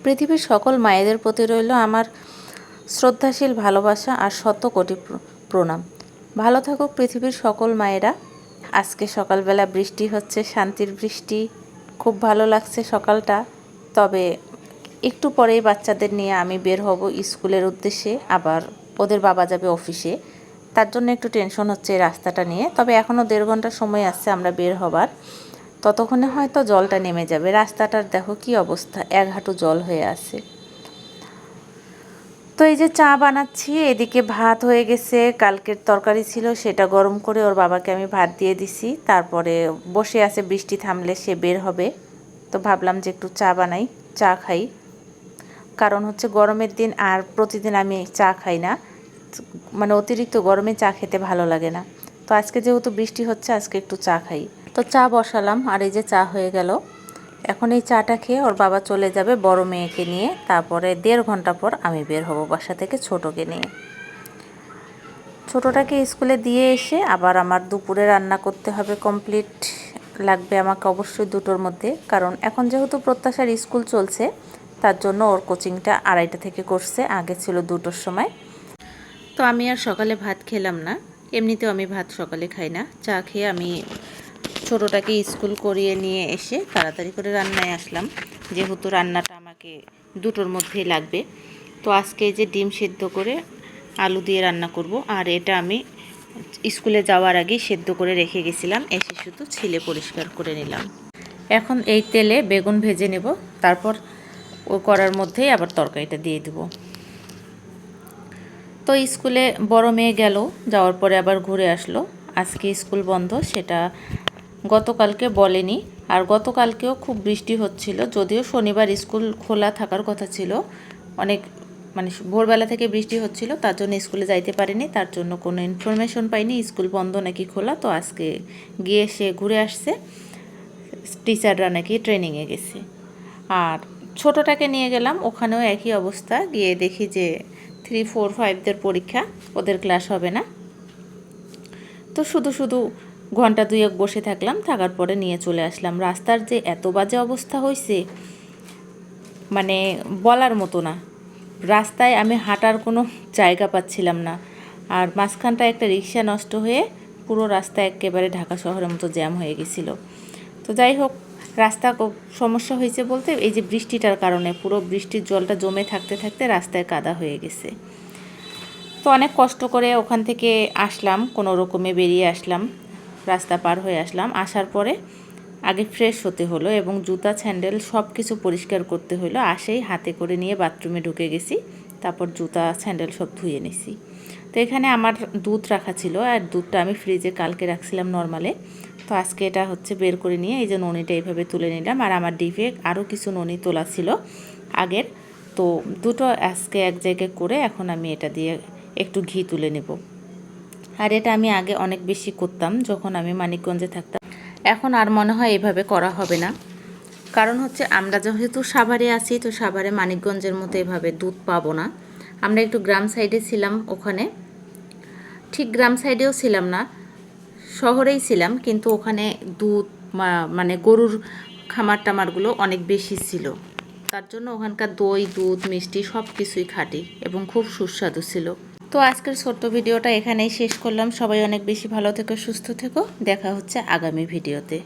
পৃথিবীর সকল মায়েদের প্রতি রইল আমার শ্রদ্ধাশীল ভালোবাসা আর শত কোটি প্রণাম। ভালো থাকুক পৃথিবীর সকল মায়েরা। আজকে সকালবেলা বৃষ্টি হচ্ছে, শান্তির বৃষ্টি, খুব ভালো লাগছে সকালটা। তবে একটু পরেই বাচ্চাদের নিয়ে আমি বের হব স্কুলের উদ্দেশ্যে, আবার ওদের বাবা যাবে অফিসে, তার জন্য একটু টেনশন হচ্ছে এই রাস্তাটা নিয়ে। তবে এখনও 1.5 ঘন্টা সময় আছে আমরা বের হবার, ততক্ষণে হয়তো জলটা নেমে যাবে। রাস্তাটার দেখো কি অবস্থা, 1 হাঁটু জল হয়ে আছে। তো এই যে চা বানাচ্ছি, এদিকে ভাত হয়ে গেছে, কালকের তরকারি ছিল সেটা গরম করে ওর বাবাকে আমি ভাত দিয়ে দিছি। তারপরে বসে আছে, বৃষ্টি থামলে সে বের হবে, তো ভাবলাম যে একটু চা বানাই, চা খাই। কারণ হচ্ছে গরমের দিন আর প্রতিদিন আমি চা খাই না, মানে অতিরিক্ত গরমে চা খেতে ভালো লাগে না। তো আজকে যেহেতু বৃষ্টি হচ্ছে, আজকে একটু চা খাই। তো চা বসালাম, আর এই যে চা হয়ে গেল। এখন এই চাটা খেয়ে ওর বাবা চলে যাবে বড় মেয়েকে নিয়ে, তারপরে 1.5 ঘন্টা পর আমি বের হব বাসা থেকে ছোটোকে নিয়ে। ছোটোটাকে স্কুলে দিয়ে এসে আবার আমার দুপুরে রান্না করতে হবে, কমপ্লিট লাগবে আমাকে অবশ্যই 2টোর মধ্যে। কারণ এখন যেহেতু প্রত্যাশার স্কুল চলছে, তার জন্য ওর কোচিংটা 2:30 থেকে করছে, আগে ছিল 2টোর সময়। তো আমি আর সকালে ভাত খেলাম না, এমনিতেও আমি ভাত সকালে খাই না। চা খেয়ে আমি ছোটোটাকে স্কুল করিয়ে নিয়ে এসে তাড়াতাড়ি করে রান্নায় আসলাম, যেহেতু রান্নাটা আমাকে 2টোর মধ্যেই লাগবে। তো আজকে যে ডিম সেদ্ধ করে আলু দিয়ে রান্না করব, আর এটা আমি স্কুলে যাওয়ার আগেই সেদ্ধ করে রেখে গেছিলাম, এসে শুধু ছিলে পরিষ্কার করে নিলাম। এখন এই তেলে বেগুন ভেজে নেব, তারপর ও করার মধ্যেই আবার তরকারিটা দিয়ে দেব। তো স্কুলে বড় মেয়ে গেল, যাওয়ার পরে আবার ঘুরে আসলো। আজকে স্কুল বন্ধ, সেটা গতকালকে বলেনি। আর গতকালকেও খুব বৃষ্টি হচ্ছিল, যদিও শনিবার স্কুল খোলা থাকার কথা ছিল, অনেক মানে ভোরবেলা থেকে বৃষ্টি হচ্ছিল, তার জন্য স্কুলে যাইতে পারিনি, তার জন্য কোনো ইনফরমেশন পাইনি স্কুল বন্ধ নাকি খোলা। তো আজকে গিয়ে সে ঘুরে আসছে, টিচাররা নাকি ট্রেনিংয়ে গেছে। আর ছোটোটাকে নিয়ে গেলাম, ওখানেও একই অবস্থা, গিয়ে দেখি যে 3, 4, 5দের পরীক্ষা, ওদের ক্লাস হবে না। তো শুধু শুধু ঘন্টা 2 বসে থাকলাম, থাকার পরে নিয়ে চলে আসলাম। রাস্তার যে এত বাজে অবস্থা হয়েছে, মানে বলার মতো না। রাস্তায় আমি হাঁটার কোনো জায়গা পাচ্ছিলাম না, আর মাঝখানটা একটা রিক্সা নষ্ট হয়ে পুরো রাস্তা একেবারে ঢাকা শহরের মতো জ্যাম হয়ে গেছিলো। তো যাই হোক, রাস্তা সমস্যা হয়েছে বলতে এই যে বৃষ্টিটার কারণে পুরো বৃষ্টির জলটা জমে থাকতে থাকতে রাস্তায় কাদা হয়ে গেছে। তো অনেক কষ্ট করে ওখান থেকে আসলাম, কোনো রকমে বেরিয়ে আসলাম, রাস্তা পার হয়ে আসলাম। আসার পরে আগে ফ্রেশ হতে হলো এবং জুতা স্যান্ডেল সব কিছু পরিষ্কার করতে হলো। আসেই হাতে করে নিয়ে বাথরুমে ঢুকে গেছি, তারপর জুতা স্যান্ডেল সব ধুয়ে নিছি। তো এখানে আমার দুধ রাখা ছিল, আর দুধটা আমি ফ্রিজে কালকে রাখছিলাম নর্মালে। তো আজকে এটা হচ্ছে বের করে নিয়ে এই যে ননিটা এইভাবে তুলে নিলাম। আর আমার ডিপে আরও কিছু ননি তোলা ছিল আগের, তো দুটো আজকে এক জায়গায় করে এখন আমি এটা দিয়ে একটু ঘি তুলে নেব। আর এটা আমি আগে অনেক বেশি করতাম যখন আমি মানিকগঞ্জে থাকতাম, এখন আর মনে হয় এভাবে করা হবে না। কারণ হচ্ছে আমরা যেহেতু সাভারে আছি, তো সাভারে মানিকগঞ্জের মতো এভাবে দুধ পাবো না। আমরা একটু গ্রাম সাইডে ছিলাম, ওখানে ঠিক গ্রাম সাইডেও ছিলাম না, শহরেই ছিলাম, কিন্তু ওখানে দুধ মানে গরুর খামার টামারগুলো অনেক বেশি ছিল, তার জন্য ওখানকার দই, দুধ, মিষ্টি সব কিছুই খাঁটি এবং খুব সুস্বাদু ছিল। তো আজকের ছোট্ট ভিডিওটা এখানেই শেষ করলাম। সবাই অনেক বেশি ভালো থেকো, সুস্থ থেকো, দেখা হচ্ছে আগামী ভিডিওতে।